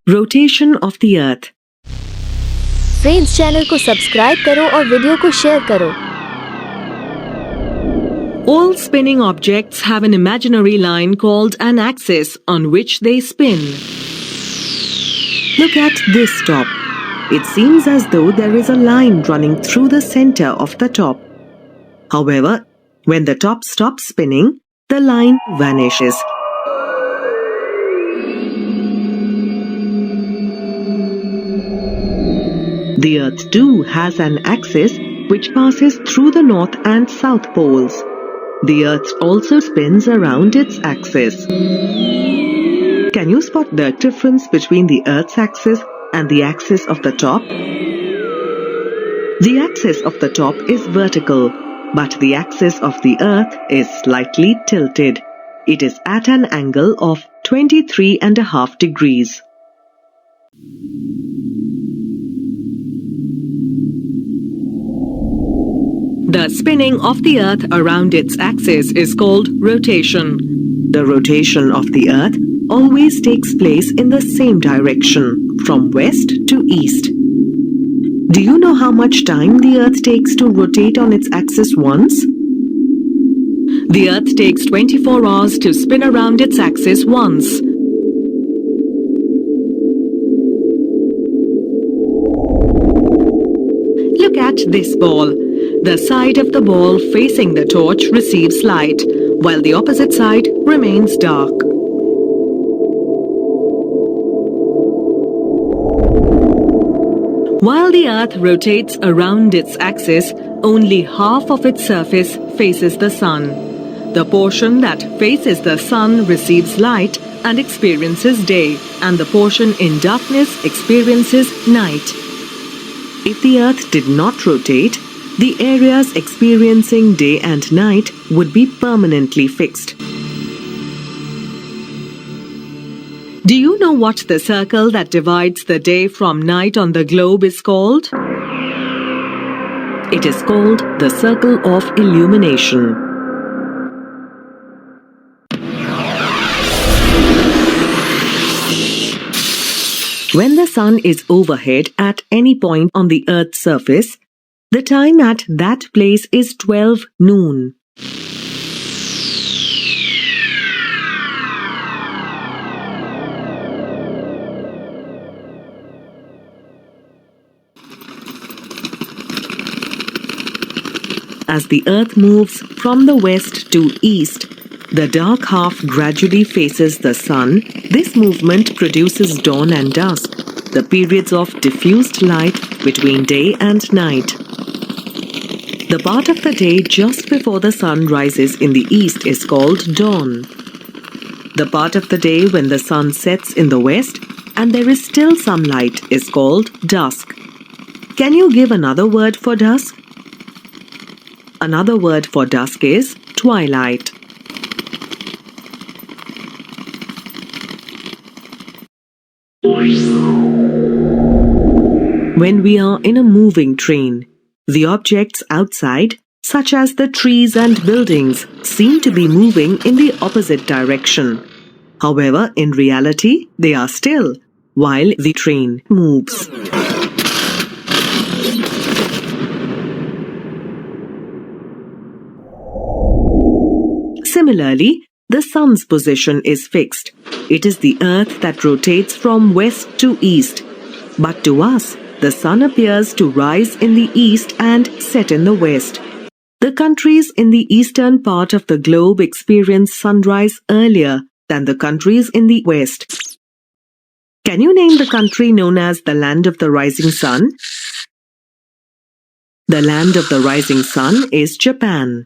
Rotation of the Earth. Friends channel को subscribe करो और वीडियो को शेयर करो। All spinning objects have an imaginary line called an axis on which they spin. Look at this top. It seems as though there is a line running through the center of the top. However, when the top stops spinning, the line vanishes. The Earth too has an axis which passes through the north and south poles. The Earth also spins around its axis. Can you spot the difference between the Earth's axis and the axis of the top? The axis of the top is vertical, but the axis of the Earth is slightly tilted. It is at an angle of 23.5 degrees. The spinning of the Earth around its axis is called rotation. The rotation of the Earth always takes place in the same direction, from west to east. Do you know how much time the Earth takes to rotate on its axis once? The Earth takes 24 hours to spin around its axis once. Look at this ball. The side of the ball facing the torch receives light, while the opposite side remains dark. While the Earth rotates around its axis, only half of its surface faces the sun. The portion that faces the sun receives light and experiences day, and the portion in darkness experiences night. If the Earth did not rotate, the areas experiencing day and night would be permanently fixed. Do you know what the circle that divides the day from night on the globe is called? It is called the circle of illumination. When the sun is overhead at any point on the Earth's surface, the time at that place is 12 noon. As the Earth moves from the west to east, the dark half gradually faces the sun. This movement produces dawn and dusk, the periods of diffused light between day and night. The part of the day just before the sun rises in the east is called dawn. The part of the day when the sun sets in the west and there is still some light is called dusk. Can you give another word for dusk? Another word for dusk is twilight. When we are in a moving train, the objects outside, such as the trees and buildings, seem to be moving in the opposite direction. However, in reality, they are still, while the train moves. Similarly, the sun's position is fixed. It is the Earth that rotates from west to east. But to us, the sun appears to rise in the east and set in the west. The countries in the eastern part of the globe experience sunrise earlier than the countries in the west. Can you name the country known as the Land of the Rising Sun? The Land of the Rising Sun is Japan.